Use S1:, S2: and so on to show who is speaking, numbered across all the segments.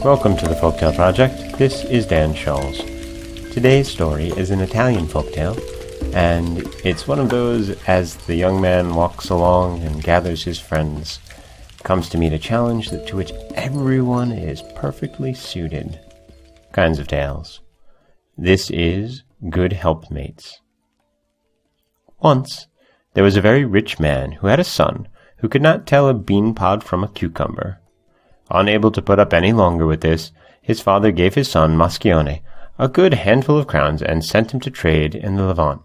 S1: Welcome to the Folktale Project. This is Dan Scholes. Today's story is an Italian folktale, and it's one of those as the young man walks along and gathers his friends, comes to meet a challenge to which everyone is perfectly suited kinds of tales. This is Good Helpmates. Once, there was a very rich man who had a son who could not tell a bean pod from a cucumber. Unable to put up any longer with this, his father gave his son, Moscione, a good handful of crowns and sent him to trade in the Levant,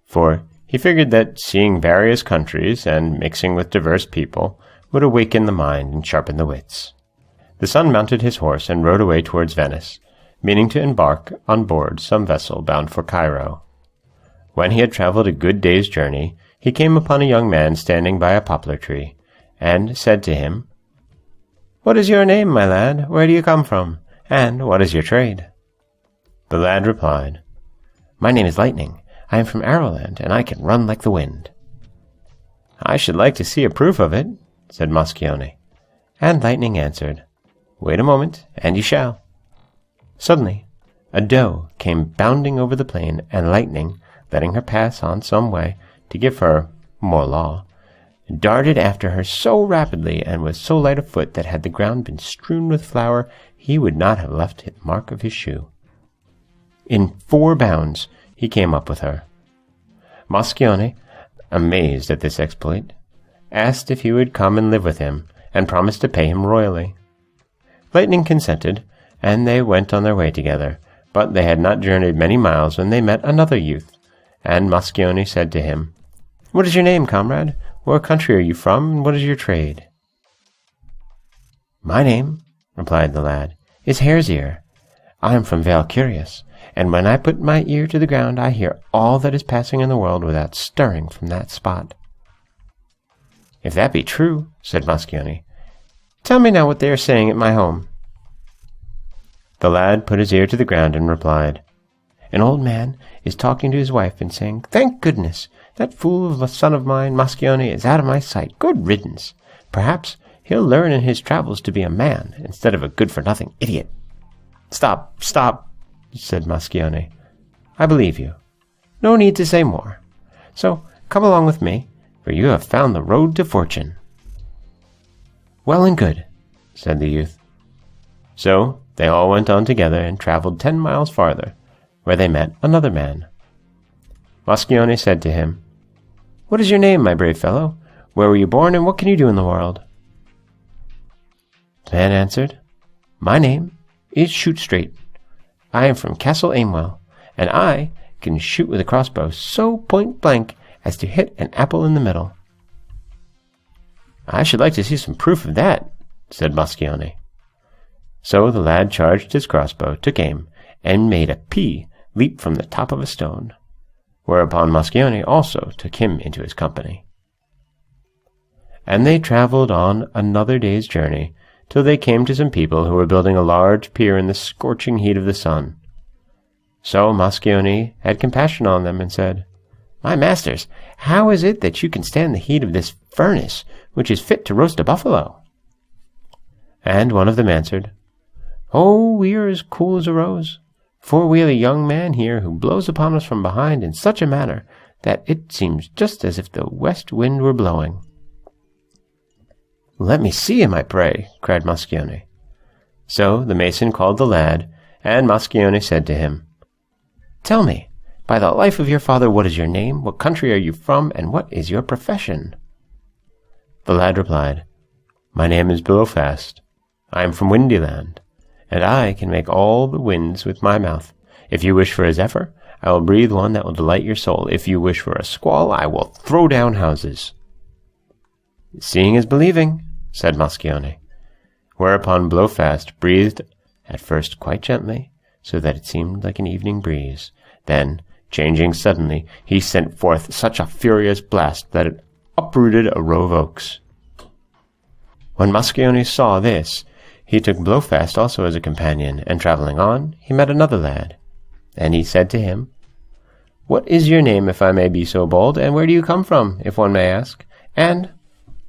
S1: for he figured that seeing various countries and mixing with diverse people would awaken the mind and sharpen the wits. The son mounted his horse and rode away towards Venice, meaning to embark on board some vessel bound for Cairo. When he had traveled a good day's journey, he came upon a young man standing by a poplar tree, and said to him, "What is your name, my lad? Where do you come from? And what is your trade?" The lad replied, "My name is Lightning. I am from Arrowland, and I can run like the wind." "I should like to see a proof of it," said Moscione. And Lightning answered, "Wait a moment, and you shall." Suddenly, a doe came bounding over the plain, and Lightning, letting her pass on some way to give her more law, darted after her so rapidly and was so light of foot that had the ground been strewn with flour, he would not have left the mark of his shoe. In 4 bounds he came up with her. Moscione, amazed at this exploit, asked if he would come and live with him, and promised to pay him royally. Lightning consented, and they went on their way together, but they had not journeyed many miles when they met another youth, and Moscione said to him, "What is your name, comrade? What country are you from, and what is your trade?" "My name," replied the lad, "is Hare's Ear. I am from Vale Curious, and when I put my ear to the ground I hear all that is passing in the world without stirring from that spot." "If that be true," said Moscione, "tell me now what they are saying at my home." The lad put his ear to the ground and replied, "An old man is talking to his wife and saying, 'Thank goodness, that fool of a son of mine, Moscione, is out of my sight. Good riddance. Perhaps he'll learn in his travels to be a man instead of a good-for-nothing idiot.'" "Stop, stop," said Moscione. "I believe you. No need to say more. So come along with me, for you have found the road to fortune." "Well and good," said the youth. So they all went on together and traveled 10 miles farther, where they met another man. Moscione said to him, "What is your name, my brave fellow? Where were you born, and what can you do in the world?" The man answered, "My name is Shoot Straight. I am from Castle Aimwell, and I can shoot with a crossbow so point-blank as to hit an apple in the middle." "I should like to see some proof of that," said Moscione. So the lad charged his crossbow, took aim, and made a pea leap from the top of a stone, whereupon Moscione also took him into his company. And they travelled on another day's journey, till they came to some people who were building a large pier in the scorching heat of the sun. So Moscione had compassion on them and said, "My masters, how is it that you can stand the heat of this furnace, which is fit to roast a buffalo?" And one of them answered, "Oh, we are as cool as a rose, for we have a young man here who blows upon us from behind in such a manner that it seems just as if the west wind were blowing." "Let me see him, I pray," cried Moscione. So the mason called the lad, and Moscione said to him, "Tell me, by the life of your father, what is your name, what country are you from, and what is your profession?" The lad replied, "My name is Blowfast. I am from Windy Land, and I can make all the winds with my mouth. If you wish for a zephyr, I will breathe one that will delight your soul. If you wish for a squall, I will throw down houses." "Seeing is believing," said Moscione. Whereupon Blowfast breathed at first quite gently, so that it seemed like an evening breeze. Then, changing suddenly, he sent forth such a furious blast that it uprooted a row of oaks. When Moscione saw this, he took Blowfast also as a companion, and travelling on, he met another lad. And he said to him, "What is your name, if I may be so bold, and where do you come from, if one may ask? And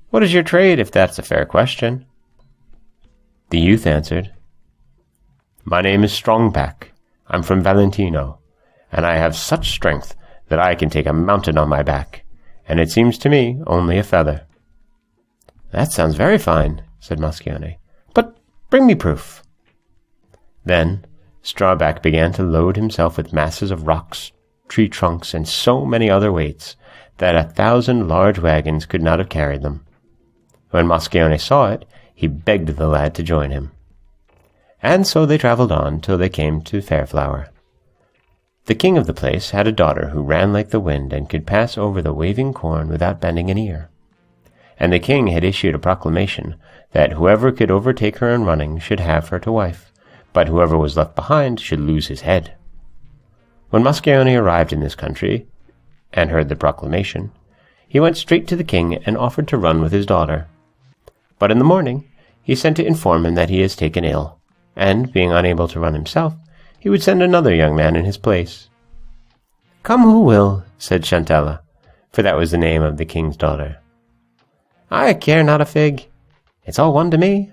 S1: what is your trade, if that's a fair question?" The youth answered, My name is Strongback. I'm from Valentino, and I have such strength that I can take a mountain on my back, and it seems to me only a feather." "That sounds very fine," said Moscione, "but bring me proof." Then Strawback began to load himself with masses of rocks, tree trunks, and so many other weights that 1,000 large wagons could not have carried them. When Moscione saw it, he begged the lad to join him. And so they travelled on till they came to Fairflower. The king of the place had a daughter who ran like the wind and could pass over the waving corn without bending an ear. And the king had issued a proclamation that whoever could overtake her in running should have her to wife, but whoever was left behind should lose his head. When Moscione arrived in this country and heard the proclamation, he went straight to the king and offered to run with his daughter. But in the morning he sent to inform him that he is taken ill, and, being unable to run himself, he would send another young man in his place. "Come who will," said Chantella, for that was the name of the king's daughter. "I care not a fig. It's all one to me."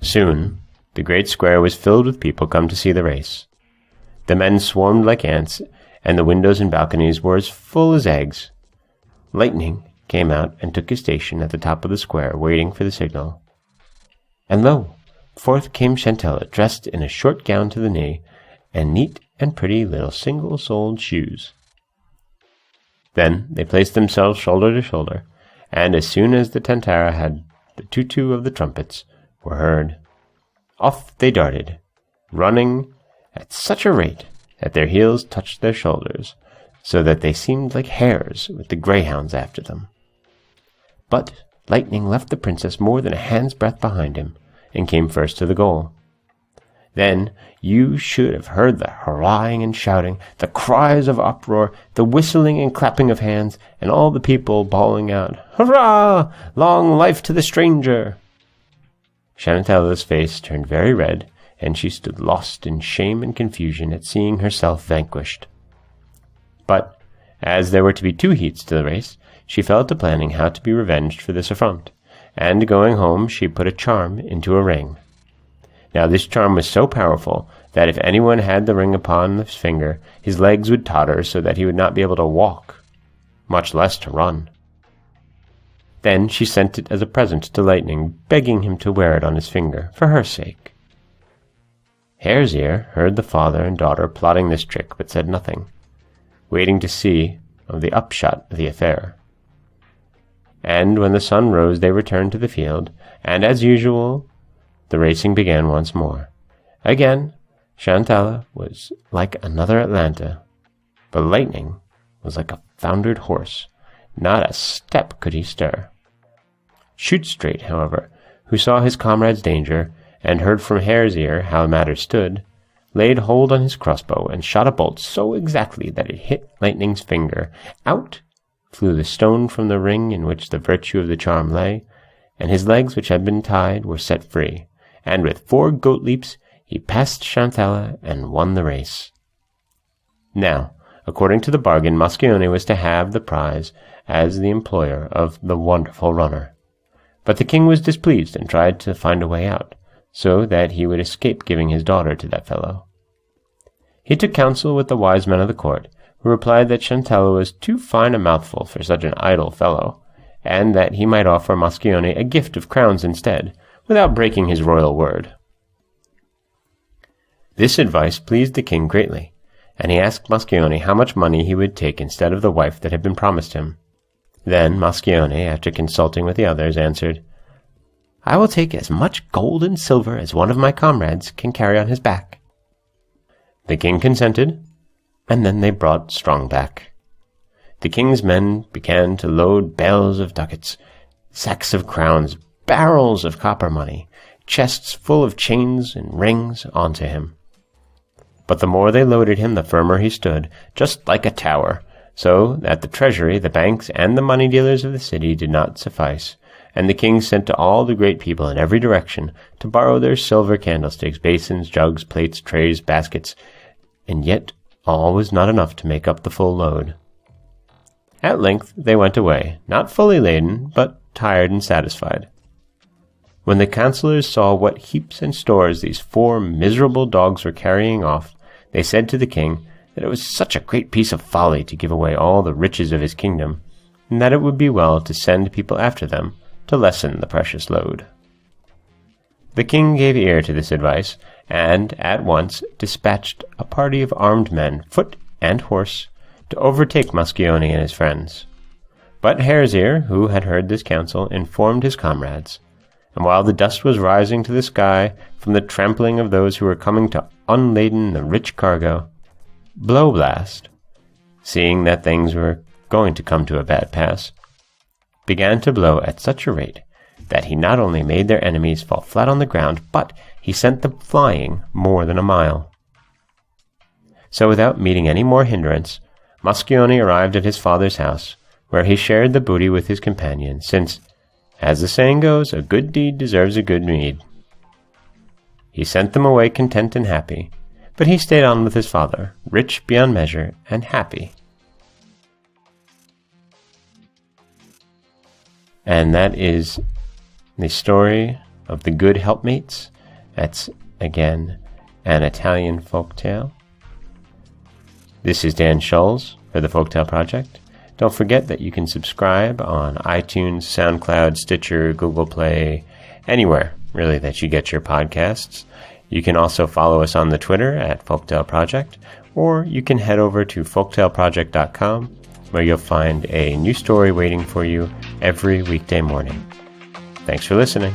S1: Soon the great square was filled with people come to see the race. The men swarmed like ants, and the windows and balconies were as full as eggs. Lightning came out and took his station at the top of the square, waiting for the signal. And lo! Forth came Chantella, dressed in a short gown to the knee, and neat and pretty little single-soled shoes. Then they placed themselves shoulder to shoulder, and as soon as the tantara had the tutu of the trumpets were heard, off they darted, running at such a rate that their heels touched their shoulders, so that they seemed like hares with the greyhounds after them. But Lightning left the princess more than a hand's breadth behind him, and came first to the goal. Then you should have heard the hurrahing and shouting, the cries of uproar, the whistling and clapping of hands, and all the people bawling out, "Hurrah! Long life to the stranger!" Chantella's face turned very red, and she stood lost in shame and confusion at seeing herself vanquished. But, as there were to be 2 heats to the race, she fell to planning how to be revenged for this affront, and going home she put a charm into a ring. Now this charm was so powerful that if anyone had the ring upon his finger, his legs would totter so that he would not be able to walk, much less to run. Then she sent it as a present to Lightning, begging him to wear it on his finger, for her sake. Hare's Ear heard the father and daughter plotting this trick, but said nothing, waiting to see of the upshot of the affair. And when the sun rose they returned to the field, and as usual the racing began once more. Again Chantella was like another Atlanta, but Lightning was like a foundered horse. Not a step could he stir. Shoot Straight, however, who saw his comrade's danger, and heard from Hare's Ear how matters stood, laid hold on his crossbow, and shot a bolt so exactly that it hit Lightning's finger. Out flew the stone from the ring in which the virtue of the charm lay, and his legs, which had been tied, were set free, and with 4 goat leaps he passed Chantella and won the race. Now, according to the bargain, Moscione was to have the prize as the employer of the wonderful runner. But the king was displeased and tried to find a way out, so that he would escape giving his daughter to that fellow. He took counsel with the wise men of the court, who replied that Chantella was too fine a mouthful for such an idle fellow, and that he might offer Moscione a gift of crowns instead, without breaking his royal word. This advice pleased the king greatly, and he asked Moscione how much money he would take instead of the wife that had been promised him. Then Moscione, after consulting with the others, answered, "I will take as much gold and silver as one of my comrades can carry on his back." The king consented, and then they brought Strongback. The king's men began to load bales of ducats, sacks of crowns, barrels of copper money, chests full of chains and rings onto him. But the more they loaded him, the firmer he stood, just like a tower, so that the treasury, the banks, and the money dealers of the city did not suffice, and the king sent to all the great people in every direction to borrow their silver candlesticks, basins, jugs, plates, trays, baskets, and yet all was not enough to make up the full load. At length they went away, not fully laden, but tired and satisfied. When the councillors saw what heaps and stores these 4 miserable dogs were carrying off, they said to the king that it was such a great piece of folly to give away all the riches of his kingdom, and that it would be well to send people after them to lessen the precious load. The king gave ear to this advice, and at once dispatched a party of armed men, foot and horse, to overtake Moscione and his friends. But Hare's Ear, who had heard this counsel, informed his comrades, and while the dust was rising to the sky from the trampling of those who were coming to unladen the rich cargo, Blowblast, seeing that things were going to come to a bad pass, began to blow at such a rate that he not only made their enemies fall flat on the ground, but he sent them flying more than a mile. So without meeting any more hindrance, Moscione arrived at his father's house, where he shared the booty with his companion, since, as the saying goes, a good deed deserves a good meed. He sent them away content and happy, but he stayed on with his father, rich beyond measure and happy. And that is the story of the Good Helpmates. That's, again, an Italian folktale. This is Dan Scholes for the Folktale Project. Don't forget that you can subscribe on iTunes, SoundCloud, Stitcher, Google Play, anywhere, really, that you get your podcasts. You can also follow us on the Twitter at Folktale Project, or you can head over to folktaleproject.com, where you'll find a new story waiting for you every weekday morning. Thanks for listening.